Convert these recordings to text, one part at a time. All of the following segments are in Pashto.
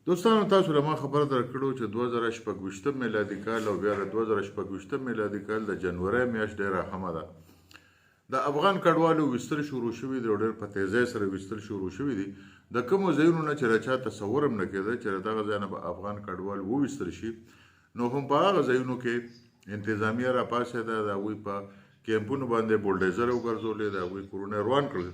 دوستانو تاسو له ما خبره درکړو چې 2026 میلادي کال او بیا 2026 میلادي کال د جنوري میاشت ډېره اهمه ده. د افغان کډوالو ویستل شروع شوي دي او ډېر په تیزۍ سره ویستل شروع شوي دي. د کومو ځایونو نه چې چا تصور هم نه کېده چې دغه ځای نه به افغان کډوال وویستل شي، نو هم په هغه ځایونو کې انتظامیه راپاڅېده، د هغوی په کیمپونو باندې بولډیزر وګرځولې، د هغوی کورونه روان کړل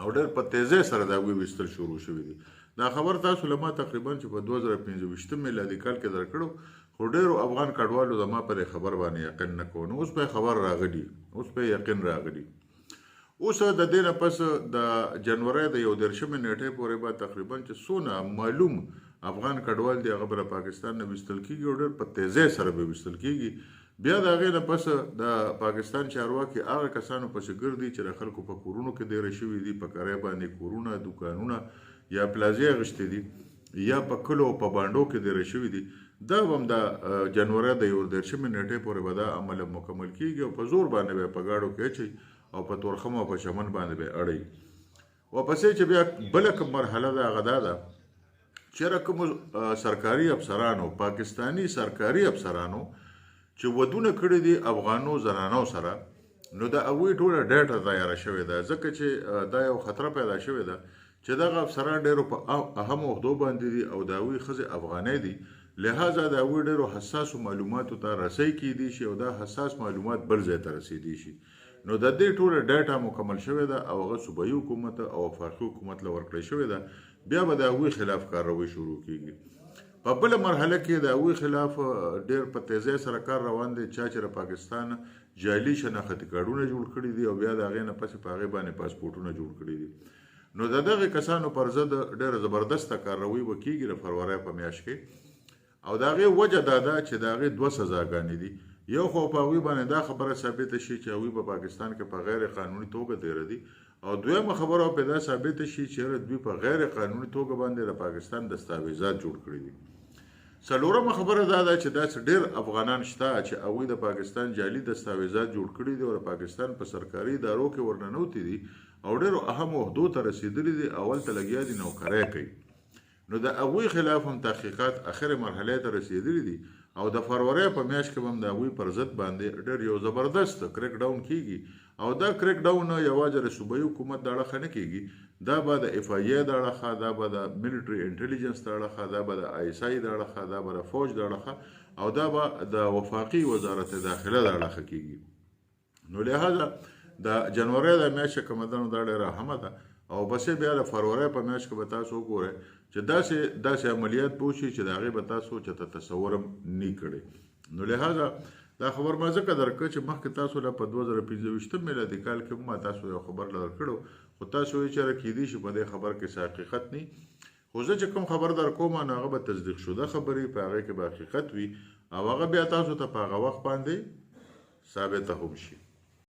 او ډېر په تیزۍ سره د هغوی ویستل شروع شوي دي. دا خبر تاسو له ما تقریبا چې په 2025 میلادي کال کې درکړو، خو ډېرو افغان کډوالو د ما په دې خبر باندې یقین نه کوو. نو اوس به خبر راغلی، اوس به یقین راغلی. اوس د دې نه پس د جنوري د 11 نیټې پورې به تقریبا چې څونه معلوم افغان کډوال دی هغه به پاکستان نه ویستل کېږي او ډېر په تیزۍ سره به ویستل کېږي. بیا د هغې نه پس د پاکستان چارواکي هغه کسانو پسې ګرځي چې د خلکو په کورونو کې دیره شوي دي، په کرایه باندې کورونه، دوکانونه یا پلازې اخیستې دي یا په کلو او په بانډو کې دیره شوي دي. دا به هم د جنوري د 11 نیټې پورې به دا عمل مکمل کېږي او په زور باندې به په ګاډو کې اچوي او په تورخم او په چمن باندې به اړوي. واپسې چې بیا بله کوم مرحله ده هغه دا ده چې کومو سرکاري افسرانو، پاکستاني سرکاري افسرانو چې ودونه کړي دي افغانو زنانو سره، نو د هغوی ټوله ډیټا تیاره شوې ده، ځکه چې دا یو خطره پیدا شوې ده چې دغه افسران ډېرو په اهمو عهدو باندې دي او د هغوی ښځې افغانۍ دي، لهذا د هغوی ډېرو حساسو معلوماتو ته رسۍ کیدی شي او دا حساس معلومات بل ځای ته رسېدی شي. نو د دې ټوله ډیټا مکمل شوې ده او هغه صوبایي حکومت او وفاقي حکومت له ورکړی شوې ده. بیا به د هغوی خلاف کاروي شروع کېږي. په بله مرحله کې د هغوی خلاف ډېر په تیزۍ سره کار روان دی. چا چې د پاکستان جعلي شناختي کارډونه جوړ کړي دي او بیا د هغې نه پسې په هغې باندې پاسپورټونه جوړ کړي دي، نو د دغې کسانو پر ضد ډېره زبردسته کاروي به کېږي د فروری په میاشت کې. او د هغې وجه دا ده چې د هغې 2 سزاګانې دي. یو خو په هغوی باندې دا خبره ثابته شي چې هغوی په پاکستان کې په غیر قانوني توګه تېره دي، او دویمه خبره په دا ثابته شي چې دوی په غیر قانوني توګه باندې د پاکستان دستاویزات جوړ کړي دي. څلورمه خبره دا ده چې داسې ډېر افغانان شته چې هغوی د پاکستان جعلي دستاویزات جوړ کړي دي او د پاکستان په سرکاري ادارو کې ورننوتي دي او ډېرو اهمو عهدو ته رسېدلي دي، اول ته لګیا دي نوکرۍ کوي. نو د هغوی خلاف هم تحقیقات اخرې مرحلې ته رسېدلي دي او د فروری په میاشت کې به هم د هغوی پر ضد باندې ډېر یو زبردست کریک ډاون کېږي. او دا کریک ډاون یوازې د صوبایي حکومت د اړخه نه کېږي، دا به د اف آی ای د اړخه، دا به د ملټري انټیلیجنس د اړخه، دا به د آی اس آی د اړخه، دا به د فوج د اړخه او دا به د وفاقي وزارت داخله د اړخه کېږي. نو لهذا د جنوري د میاشت کومه ده نو دا ډېره اهمه ده. او بسې بیا د فروری په میاشت کې به تاسو وګورئ چې داسې عملیات به وشي چې د هغې به تاسو چېرته تصور هم نه کړی. نو لهذا دا خبر ما ځکه درکړه چې مخکې تاسو له په 2025 میلادي کال کې ما تاسو یو خبر درکړو، خو تاسو وایئ چې کیدی شي په دې خبر کې څه حقیقت نه. خو زه چې کوم خبر در کوم نو هغه به تصدیق شده خبرې، په هغې کې به حقیقت وي او هغه بیا تاسو ته په هغه وخت باندې ثابته هم شي.